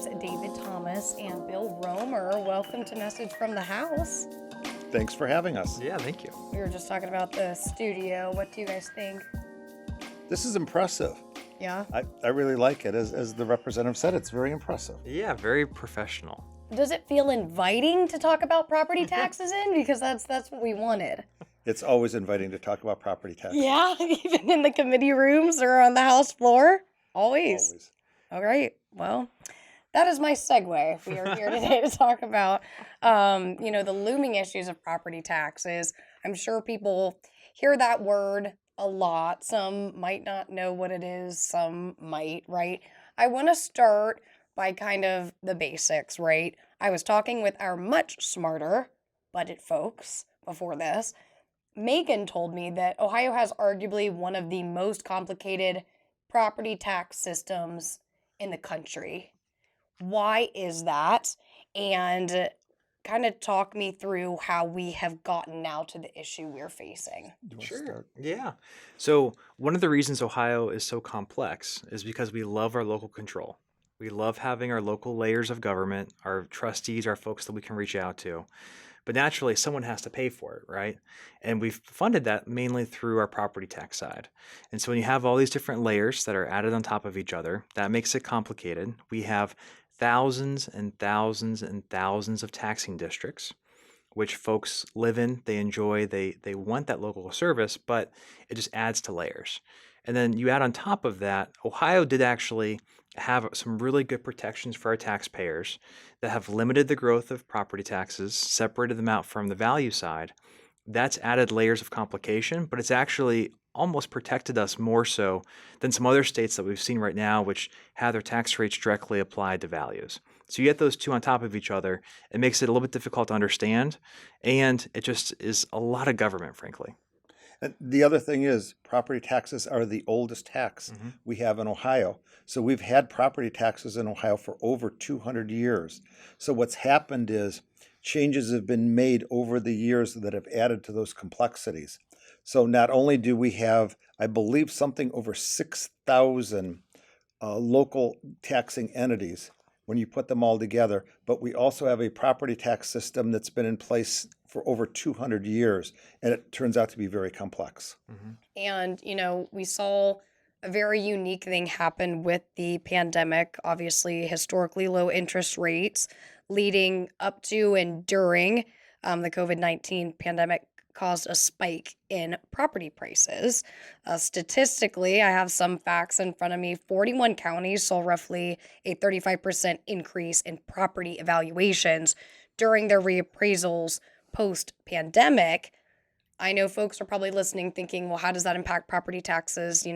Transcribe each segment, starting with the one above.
Representatives David Thomas and Bill Roemer. Welcome to Message from the House. Thanks for having us. Yeah, thank you. We were just talking about the studio. What do you guys think? This is impressive. Yeah? I really like it. As the representative said, it's very impressive. Yeah, very professional. Does it feel inviting to talk about property taxes in? Because that's what we wanted. It's always inviting to talk about property taxes. Yeah, even in the committee rooms or on the House floor? Always. All right. Well, that is my segue. We are here today to talk about, the looming issues of property taxes. I'm sure people hear that word a lot. Some might not know what it is. Some might, right? I want to start by kind of the basics, right? I was talking with our much smarter budget folks before this. Megan told me that Ohio has arguably one of the most complicated property tax systems in the country. Why is that? And kind of talk me through how we have gotten now to the issue we're facing. Do you want to start? Yeah. So one of the reasons Ohio is so complex is because we love our local control. We love having our local layers of government, our trustees, our folks that we can reach out to. But naturally, someone has to pay for it, right? And we've funded that mainly through our property tax side. And so when you have all these different layers that are added on top of each other, that makes it complicated. We have thousands and thousands and thousands of taxing districts, which folks live in, they enjoy, they want that local service, but it just adds to layers. And then you add on top of that, Ohio did actually have some really good protections for our taxpayers that have limited the growth of property taxes, separated them out from the value side. That's added layers of complication, but it's actually almost protected us more so than some other states that we've seen right now, which have their tax rates directly applied to values. So you get those two on top of each other, it makes it a little bit difficult to understand, and it just is a lot of government, frankly. And the other thing is, property taxes are the oldest tax we have in Ohio. So we've had property taxes in Ohio for over 200 years. So what's happened is changes have been made over the years that have added to those complexities. So not only do we have, I believe, something over 6,000 local taxing entities when you put them all together, but we also have a property tax system that's been in place for over 200 years, and it turns out to be very complex. And, we saw a very unique thing happen with the pandemic, obviously historically low interest rates leading up to and during the COVID-19 pandemic caused a spike in property prices. Statistically, I have some facts in front of me. 41 counties saw roughly a 35% increase in property evaluations during their reappraisals post-pandemic. I know folks are probably listening thinking, well, how does that impact property taxes,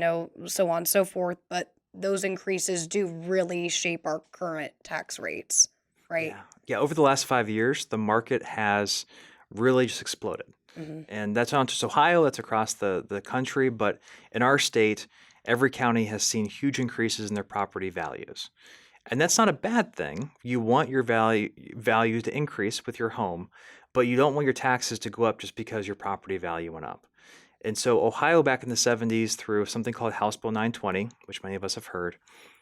so on and so forth. But those increases do really shape our current tax rates, right? Yeah. Over the last 5 years, the market has really just exploded. And that's not just Ohio, that's across the country. But in our state, every county has seen huge increases in their property values. And that's not a bad thing. You want your value to increase with your home, but you don't want your taxes to go up just because your property value went up. And so Ohio back in the 70s through something called House Bill 920, which many of us have heard,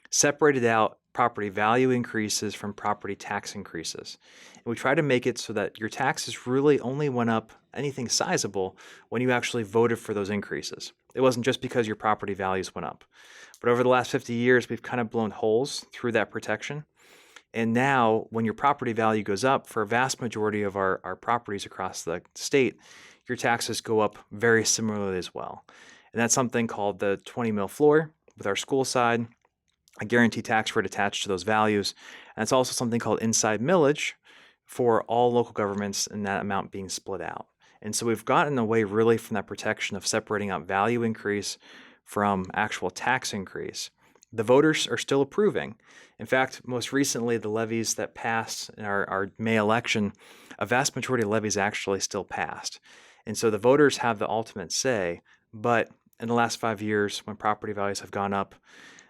separated out property value increases from property tax increases. And we try to make it so that your taxes really only went up anything sizable when you actually voted for those increases. It wasn't just because your property values went up. But over the last 50 years, we've kind of blown holes through that protection. And now when your property value goes up, for a vast majority of our properties across the state, your taxes go up very similarly as well. And that's something called the 20 mil floor with our school side, a guaranteed tax rate attached to those values. And it's also something called inside millage for all local governments and that amount being split out. And so we've gotten away really from that protection of separating out value increase from actual tax increase. The voters are still approving. In fact, most recently, the levies that passed in our May election, a vast majority of levies actually still passed. And so the voters have the ultimate say, but in the last 5 years, when property values have gone up,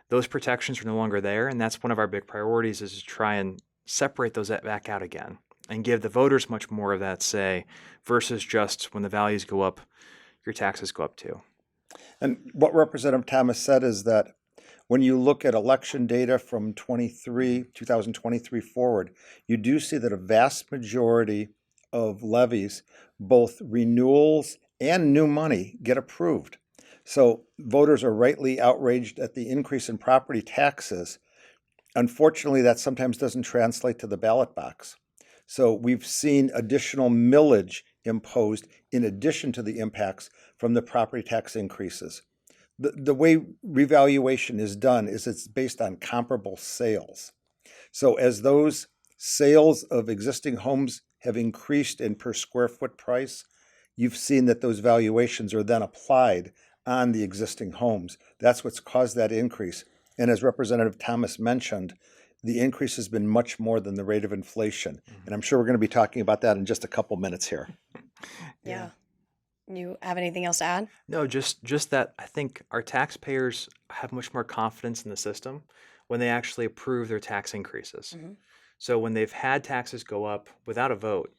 those protections are no longer there. And that's one of our big priorities, is to try and separate those back out again and give the voters much more of that say versus just when the values go up, your taxes go up too. And what Representative Thomas said is that when you look at election data from 2023 forward, you do see that a vast majority of levies, both renewals and new money, get approved. So voters are rightly outraged at the increase in property taxes. Unfortunately, that sometimes doesn't translate to the ballot box. So we've seen additional millage imposed in addition to the impacts from the property tax increases. The way revaluation is done is it's based on comparable sales. So as those sales of existing homes have increased in per square foot price, you've seen that those valuations are then applied on the existing homes. That's what's caused that increase. And as Representative Thomas mentioned, the increase has been much more than the rate of inflation. And I'm sure we're going to be talking about that in just a couple minutes here. Yeah. You have anything else to add? No, just that I think our taxpayers have much more confidence in the system when they actually approve their tax increases. So when they've had taxes go up without a vote,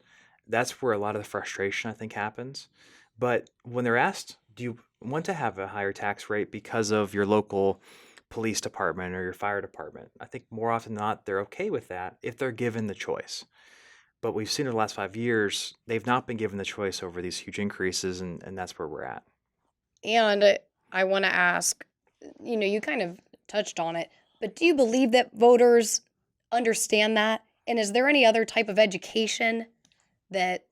that's where a lot of the frustration I think happens. But when they're asked, do you want to have a higher tax rate because of your local police department or your fire department? I think more often than not, they're okay with that if they're given the choice. But we've seen in the last 5 years, they've not been given the choice over these huge increases, and that's where we're at. And I want to ask, you kind of touched on it, but do you believe that voters understand that? And is there any other type of education that,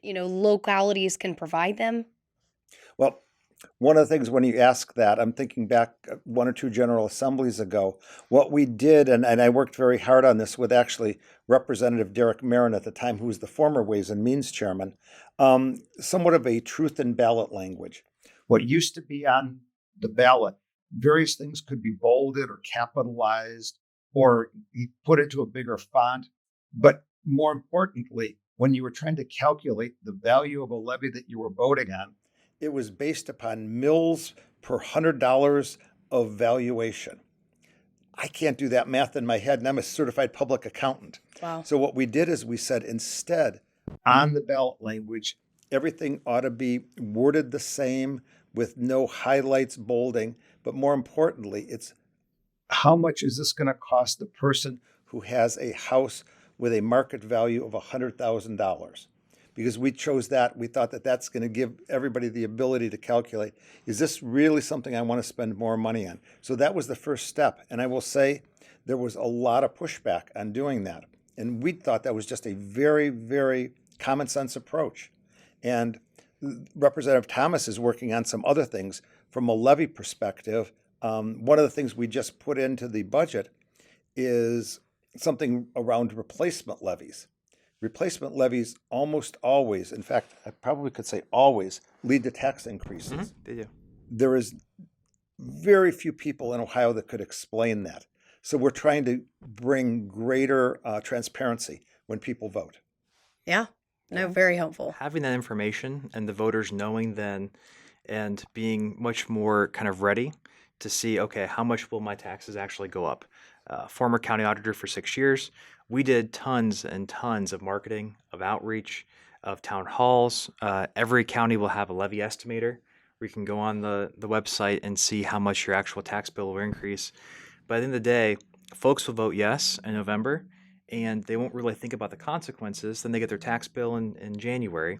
localities can provide them? Well, one of the things when you ask that, I'm thinking back 1 or 2 General Assemblies ago, what we did, and I worked very hard on this with actually Representative Derek Marin at the time, who was the former Ways and Means Chairman, somewhat of a truth in ballot language. What used to be on the ballot, various things could be bolded or capitalized or put into a bigger font. But more importantly, when you were trying to calculate the value of a levy that you were voting on, it was based upon mills per $100 of valuation. I can't do that math in my head, and I'm a certified public accountant. Wow. So what we did is we said instead, on the ballot language, everything ought to be worded the same with no highlights, bolding, but more importantly, it's how much is this going to cost the person who has a house with a market value of $100,000? Because we chose that, we thought that that's going to give everybody the ability to calculate, is this really something I want to spend more money on? So that was the first step. And I will say there was a lot of pushback on doing that. And we thought that was just a very, very common sense approach. And Representative Thomas is working on some other things from a levy perspective. One of the things we just put into the budget is something around replacement levies. Replacement levies almost always, in fact, I probably could say always, lead to tax increases. They do. There is very few people in Ohio that could explain that. So we're trying to bring greater transparency when people vote. Yeah. No, very helpful. Having that information and the voters knowing then and being much more kind of ready to see, okay, how much will my taxes actually go up? Former county auditor for 6 years, we did tons and tons of marketing, of outreach, of town halls. Every county will have a levy estimator where you can go on the website and see how much your actual tax bill will increase. But at the end of the day, folks will vote yes in November, and they won't really think about the consequences. Then they get their tax bill in January.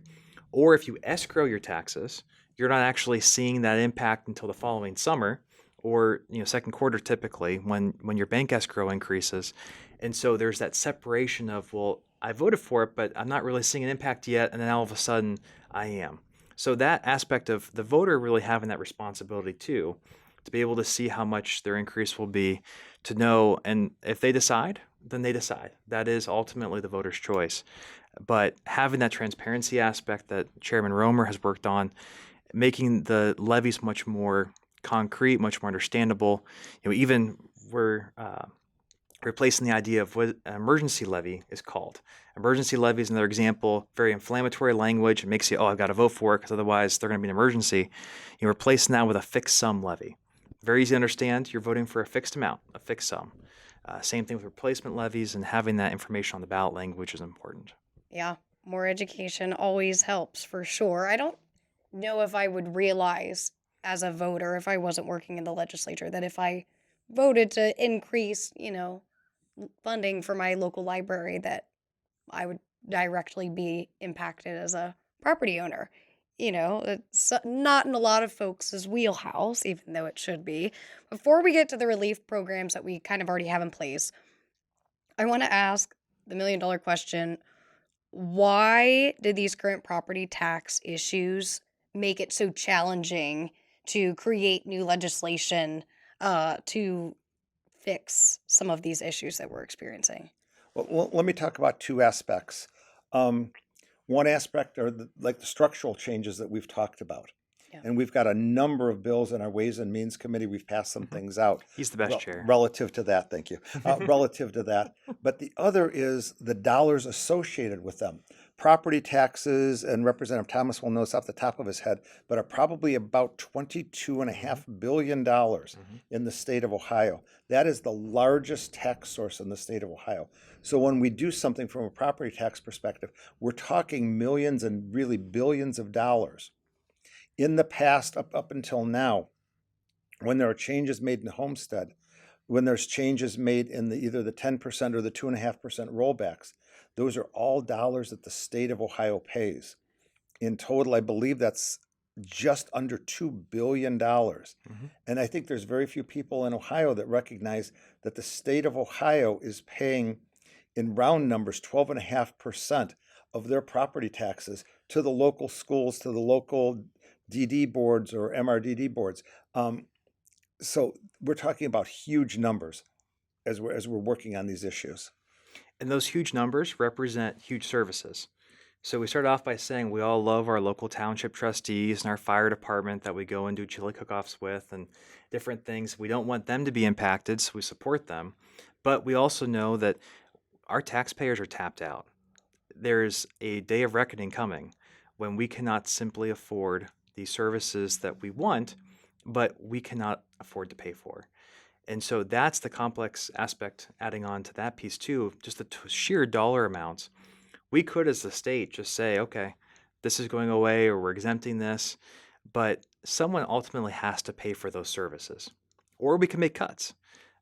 Or if you escrow your taxes, you're not actually seeing that impact until the following summer or second quarter typically when your bank escrow increases. And so there's that separation of, well, I voted for it, but I'm not really seeing an impact yet. And then all of a sudden I am. So that aspect of the voter really having that responsibility too, to be able to see how much their increase will be, to know, and if they decide, then they decide. That is ultimately the voter's choice. But having that transparency aspect that Chairman Roemer has worked on, making the levies much more concrete, much more understandable. Even we're replacing the idea of what an emergency levy is called. Emergency levy is another example, very inflammatory language. It makes you, I've got to vote for it because otherwise they're going to be an emergency. You're replacing that with a fixed sum levy. Very easy to understand. You're voting for a fixed amount, a fixed sum. Same thing with replacement levies, and having that information on the ballot language is important. Yeah, more education always helps for sure. I don't know if I would realize as a voter, if I wasn't working in the legislature, that if I voted to increase, funding for my local library, that I would directly be impacted as a property owner. It's not in a lot of folks' wheelhouse, even though it should be. Before we get to the relief programs that we kind of already have in place, I want to ask the $1 million question. Why did these current property tax issues make it so challenging to create new legislation to fix some of these issues that we're experiencing? Well, let me talk about two aspects. One aspect are the structural changes that we've talked about. Yeah. And we've got a number of bills in our Ways and Means Committee. We've passed some things out. He's the best chair. Relative to that, thank you. Relative to that. But the other is the dollars associated with them. Property taxes, and Representative Thomas will know this off the top of his head, but are probably about $22.5 billion in the state of Ohio. That is the largest tax source in the state of Ohio. So when we do something from a property tax perspective, we're talking millions and really billions of dollars. In the past, up until now, when there are changes made in the homestead, when there's changes made in either the 10% or the 2.5% rollbacks, those are all dollars that the state of Ohio pays. In total, I believe that's just under $2 billion. And I think there's very few people in Ohio that recognize that the state of Ohio is paying, in round numbers, 12.5% of their property taxes to the local schools, to the local DD boards or MRDD boards. So we're talking about huge numbers as we're working on these issues. And those huge numbers represent huge services. So we start off by saying we all love our local township trustees and our fire department that we go and do chili cook-offs with and different things. We don't want them to be impacted, so we support them. But we also know that our taxpayers are tapped out. There's a day of reckoning coming when we cannot simply afford the services that we want, but we cannot afford to pay for. And so that's the complex aspect, adding on to that piece too, just the sheer dollar amounts. We could, as the state, just say, okay, this is going away or we're exempting this, but someone ultimately has to pay for those services. Or we can make cuts.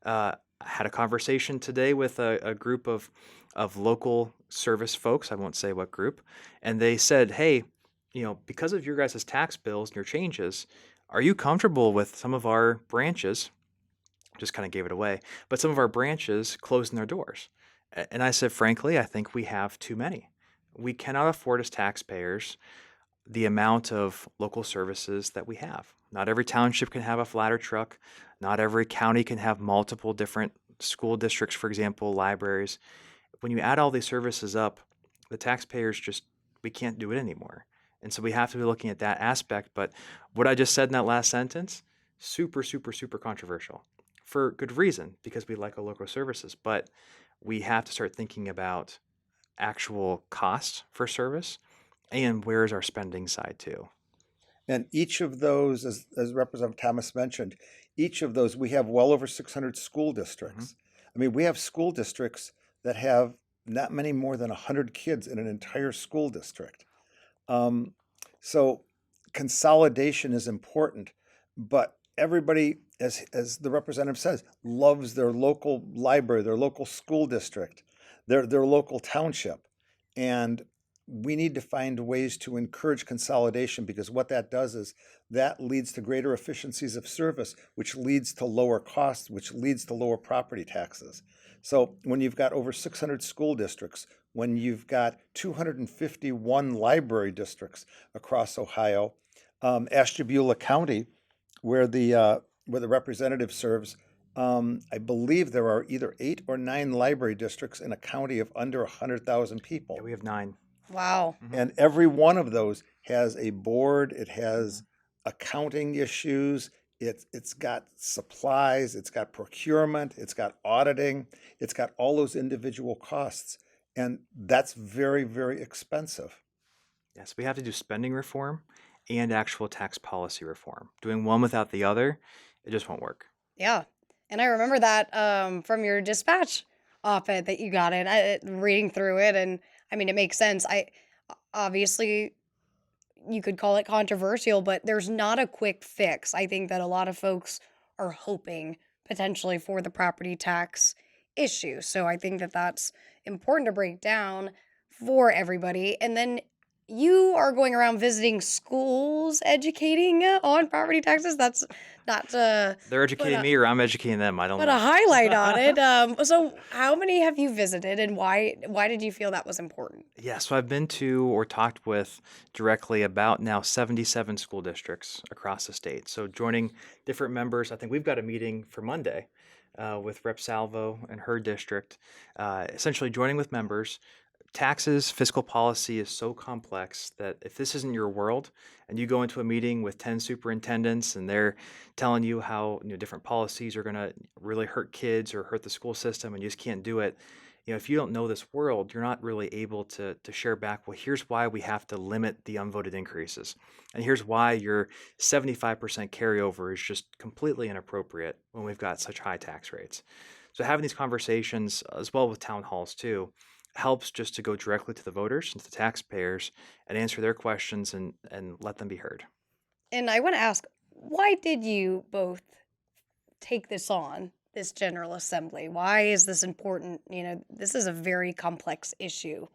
I had a conversation today with a group of local service folks, I won't say what group, and they said, hey, because of your guys' tax bills and your changes, are you comfortable with some of our branches, just kind of gave it away, but some of our branches closing their doors? And I said, frankly, I think we have too many. We cannot afford as taxpayers the amount of local services that we have. Not every township can have a flatter truck. Not every county can have multiple different school districts, for example, libraries. When you add all these services up, the taxpayers we can't do it anymore. And so we have to be looking at that aspect. But what I just said in that last sentence, super, super, super controversial for good reason, because we like our local services. But we have to start thinking about actual cost for service and where's our spending side too. And each of those, as Representative Thomas mentioned, each of those, we have well over 600 school districts. I mean, we have school districts that have not many more than 100 kids in an entire school district. So consolidation is important, but everybody, as the representative says, loves their local library, their local school district, their local township. And we need to find ways to encourage consolidation, because what that does is that leads to greater efficiencies of service, which leads to lower costs, which leads to lower property taxes. So when you've got over 600 school districts, when you've got 251 library districts across Ohio, Ashtabula County, where the representative serves, I believe there are either 8 or 9 library districts in a county of under 100,000 people. Yeah, we have 9. Wow. And every one of those has a board, it has accounting issues, it's got supplies, it's got procurement, it's got auditing, it's got all those individual costs. And that's very, very expensive. Yes, we have to do spending reform and actual tax policy reform. Doing one without the other, it just won't work. Yeah. And I remember that from your dispatch op-ed that you got reading through it. And I mean, it makes sense. Obviously, you could call it controversial, but there's not a quick fix. I think that a lot of folks are hoping potentially for the property tax issue. So I think that that's important to break down for everybody. And then you are going around visiting schools, educating on property taxes. That's not to They're educating me or I'm educating them. I don't put know. a highlight on it. So how many have you visited, and why did you feel that was important? Yeah, so I've been to or talked with directly about now 77 school districts across the state. So joining different members, I think we've got a meeting for Monday with Rep. Salvo and her district, essentially joining with members. Taxes, fiscal policy is so complex that if this isn't your world and you go into a meeting with 10 superintendents and they're telling you how different policies are going to really hurt kids or hurt the school system and you just can't do it, if you don't know this world, you're not really able to share back, well, here's why we have to limit the unvoted increases. And here's why your 75% carryover is just completely inappropriate when we've got such high tax rates. So having these conversations, as well with town halls too, helps just to go directly to the voters and to the taxpayers and answer their questions and let them be heard. And I want to ask, why did you both take this on, this General Assembly? Why is this important? This is a very complex issue.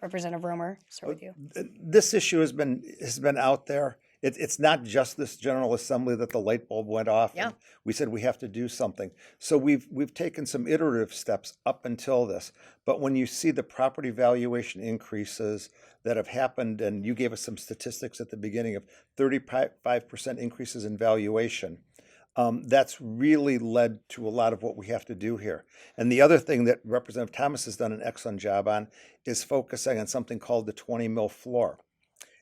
Representative Roemer, start with you. This issue has been out there. It's not just this General Assembly that the light bulb went off. Yeah. And we said we have to do something. So we've taken some iterative steps up until this. But when you see the property valuation increases that have happened, and you gave us some statistics at the beginning of 35% increases in valuation, that's really led to a lot of what we have to do here. And the other thing that Representative Thomas has done an excellent job on is focusing on something called the 20 mil floor.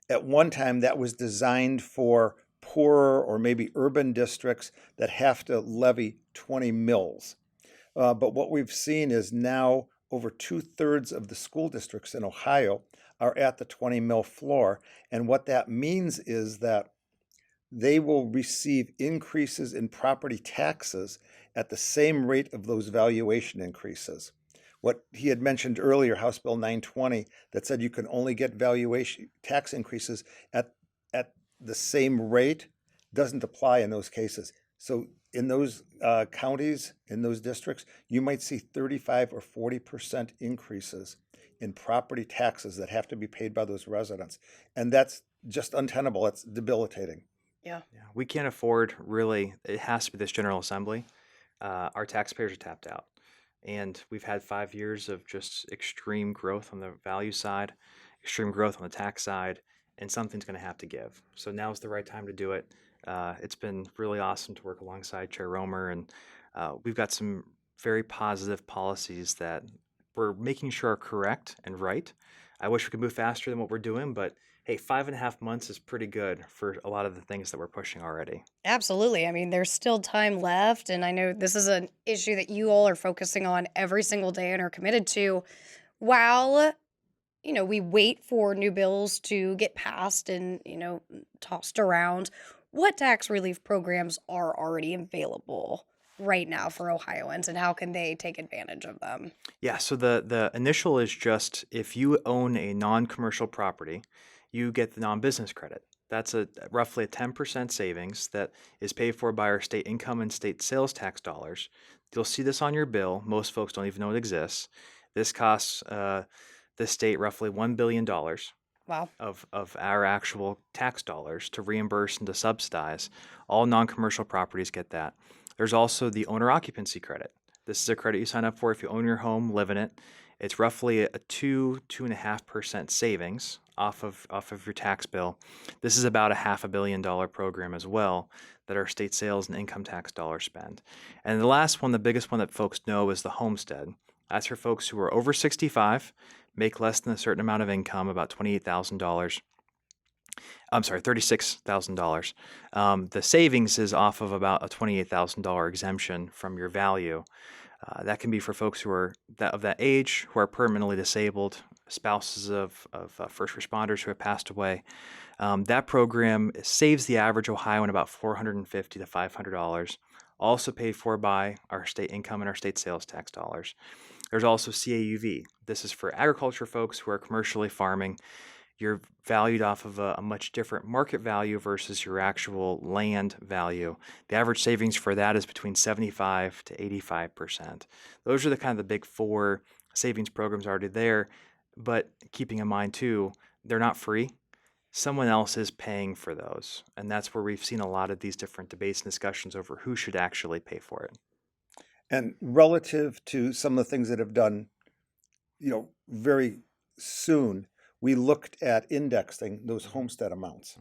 At one time, that was designed for poorer or maybe urban districts that have to levy 20 mills. But what we've seen is now over 2/3 of the school districts in Ohio are at the 20 mil floor. And what that means is that they will receive increases in property taxes at the same rate of those valuation increases. What he had mentioned earlier, House Bill 920, that said you can only get valuation tax increases at the same rate, doesn't apply in those cases. So in those counties, in those districts, you might see 35 or 40% increases in property taxes that have to be paid by those residents. And that's just untenable. It's debilitating. Yeah. We can't afford, really, it has to be this General Assembly. Our taxpayers are tapped out. And we've had 5 years of just extreme growth on the value side, extreme growth on the tax side, and something's going to have to give. So now's the right time to do it. It's been really awesome to work alongside Chair Roemer, and we've got some very positive policies that we're making sure are correct and right. I wish we could move faster than what we're doing, but hey, 5.5 months is pretty good for a lot of the things that we're pushing already. Absolutely. I mean, there's still time left, and I know this is an issue that you all are focusing on every single day and are committed to. While, we wait for new bills to get passed and, tossed around, what tax relief programs are already available right now for Ohioans, and how can they take advantage of them? Yeah, so the initial is just if you own a non-commercial property, you get the non-business credit. That's roughly a 10% savings that is paid for by our state income and state sales tax dollars. You'll see this on your bill. Most folks don't even know it exists. This costs the state roughly $1 billion Wow. of our actual tax dollars to reimburse and to subsidize. All non-commercial properties get that. There's also the owner occupancy credit. This is a credit you sign up for if you own your home, live in it. It's roughly a 2.5% savings off of your tax bill. This is about a $500 million program as well that our state sales and income tax dollars spend. And the last one, the biggest one that folks know, is the homestead. That's for folks who are over 65, make less than a certain amount of income, about $28,000. I'm sorry, $36,000. The savings is off of about a $28,000 exemption from your value. That can be for folks who are of that age, who are permanently disabled, spouses of first responders who have passed away. That program saves the average Ohioan about $450 to $500, also paid for by our state income and our state sales tax dollars. There's also CAUV. This is for agriculture folks who are commercially farming. you're valued off of a much different market value versus your actual land value. The average savings for that is between 75 to 85%. Those are the kind of the big four savings programs already there. But keeping in mind too, they're not free. Someone else is paying for those. And that's where we've seen a lot of these different debates and discussions over who should actually pay for it. And relative to some of the things that have done, very soon, we looked at indexing those homestead amounts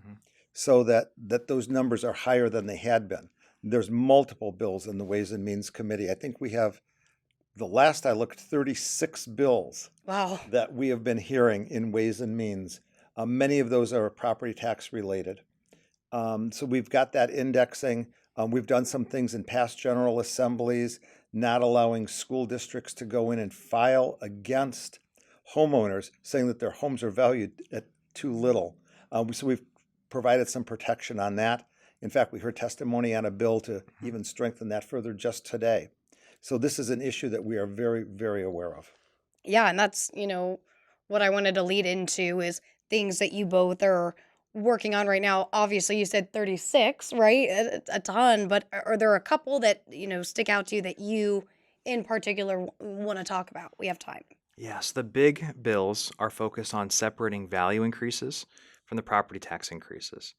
so that those numbers are higher than they had been. There's multiple bills in the Ways and Means Committee. I think we have, the last I looked, 36 bills Wow. that we have been hearing in Ways and Means. Many of those are property tax related. So we've got that indexing. We've done some things in past general assemblies, not allowing school districts to go in and file against homeowners saying that their homes are valued at too little. So we've provided some protection on that. In fact, we heard testimony on a bill to even strengthen that further just today. So this is an issue that we are very, very aware of. Yeah, and that's, what I wanted to lead into is things that you both are working on right now. Obviously, you said 36, right? A ton, but are there a couple that, stick out to you that you in particular want to talk about? We have time. Yes, the big bills are focused on separating value increases from the property tax increases.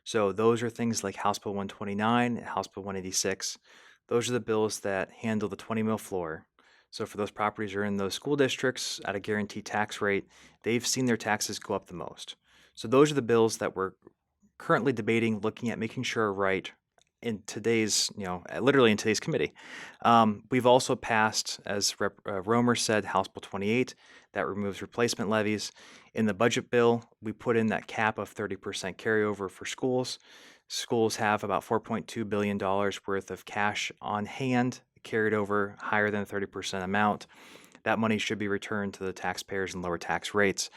So those are things like House Bill 129 and House Bill 186. Those are the bills that handle the 20 mil floor. So for those properties that are in those school districts at a guaranteed tax rate, they've seen their taxes go up the most. So those are the bills that we're currently debating, looking at making sure are right in today's, literally in today's committee. We've also passed, as Roemer said, House Bill 28 that removes replacement levies. In the budget bill, we put in that cap of 30% carryover for schools. Schools have about $4.2 billion worth of cash on hand, carried over higher than 30% amount. That money should be returned to the taxpayers and lower tax rates.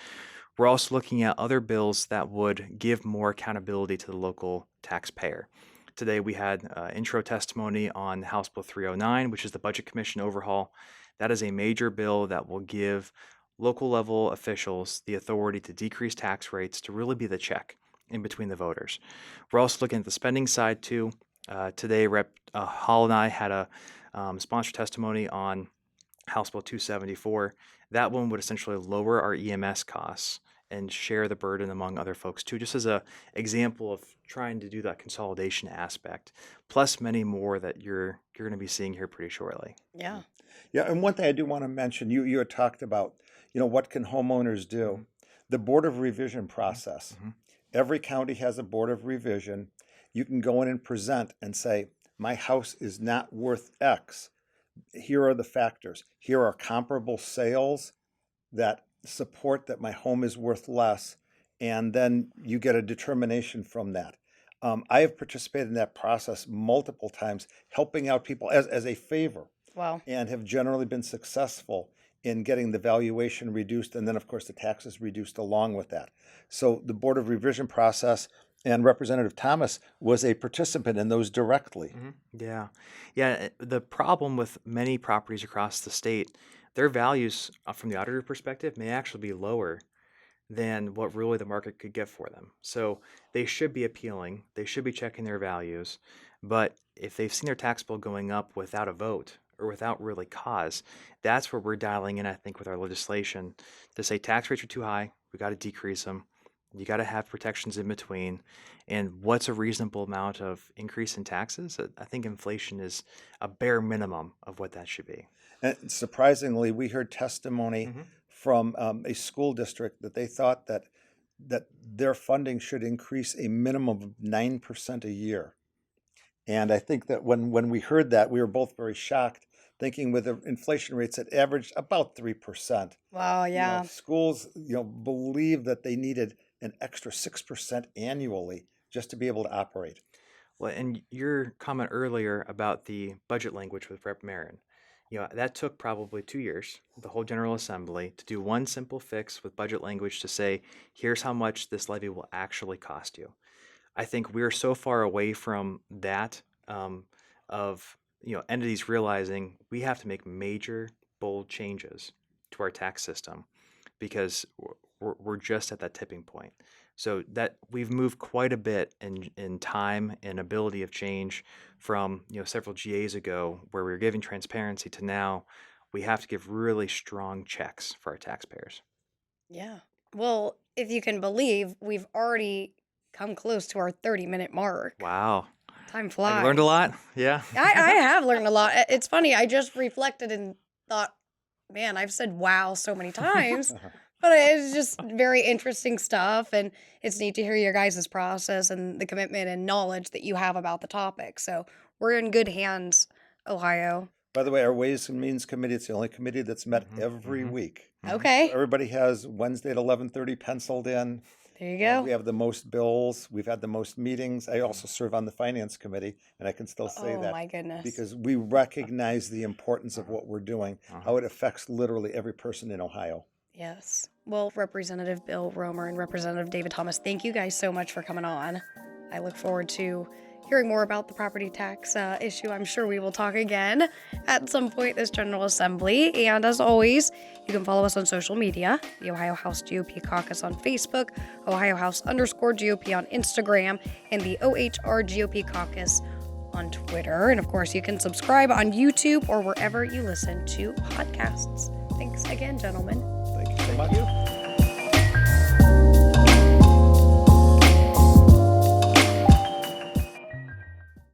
We're also looking at other bills that would give more accountability to the local taxpayer. Today we had intro testimony on House Bill 309, which is the Budget Commission overhaul. That is a major bill that will give local level officials the authority to decrease tax rates to really be the check in between the voters. We're also looking at the spending side too. Today, Rep. Hall and I had a sponsor testimony on House Bill 274. That one would essentially lower our EMS costs and share the burden among other folks too, just as an example of trying to do that consolidation aspect, plus many more that you're going to be seeing here pretty shortly. Yeah. Yeah, and one thing I do want to mention, you had talked about, what can homeowners do? The Board of Revision process. Every county has a Board of Revision. You can go in and present and say, my house is not worth X. Here are the factors. Here are comparable sales that support that my home is worth less, and then you get a determination from that. I have participated in that process multiple times, helping out people as a favor. Wow. And have generally been successful in getting the valuation reduced, and then of course the taxes reduced along with that. So the Board of Revision process, and Representative Thomas was a participant in those directly. Yeah. The problem with many properties across the state, their values from the auditor perspective may actually be lower than what really the market could get for them. So they should be appealing. They should be checking their values. But if they've seen their tax bill going up without a vote or without really cause, that's where we're dialing in, I think, with our legislation to say tax rates are too high. We got to decrease them. You got to have protections in between. And what's a reasonable amount of increase in taxes? I think inflation is a bare minimum of what that should be. And surprisingly, we heard testimony from a school district that they thought that their funding should increase a minimum of 9% a year. And I think that when we heard that, we were both very shocked, thinking with the inflation rates that averaged about 3%. Wow, yeah. Schools, believe that they needed an extra 6% annually just to be able to operate. Well, and your comment earlier about the budget language with Rep. Marin, that took probably 2 years, the whole General Assembly, to do one simple fix with budget language to say, here's how much this levy will actually cost you. I think we're so far away from that of entities realizing we have to make major, bold changes to our tax system because we're just at that tipping point. So that we've moved quite a bit in time and ability of change from several GAs ago, where we were giving transparency, to now we have to give really strong checks for our taxpayers. Yeah. Well, if you can believe, we've already come close to our 30-minute mark. Wow. Time flies. Have you learned a lot? Yeah. I have learned a lot. It's funny. I just reflected and thought, man, I've said wow so many times, but it's just very interesting stuff. And it's neat to hear your guys' process and the commitment and knowledge that you have about the topic. So we're in good hands, Ohio. By the way, our Ways and Means Committee, it's the only committee that's met every week. Okay. So everybody has Wednesday at 11:30 penciled in. There you go. We have the most bills. We've had the most meetings. I also serve on the Finance Committee, and I can still say Oh that my goodness. because we recognize the importance of what we're doing, how it affects literally every person in Ohio. Yes. Well, Representative Bill Roemer and Representative David Thomas, thank you guys so much for coming on. I look forward to hearing more about the property tax issue. I'm sure we will talk again at some point this General Assembly. And as always, you can follow us on social media, the Ohio House GOP Caucus on Facebook, Ohio House_GOP on Instagram, and the OHR GOP Caucus on Twitter. And of course, you can subscribe on YouTube or wherever you listen to podcasts. Thanks again, gentlemen.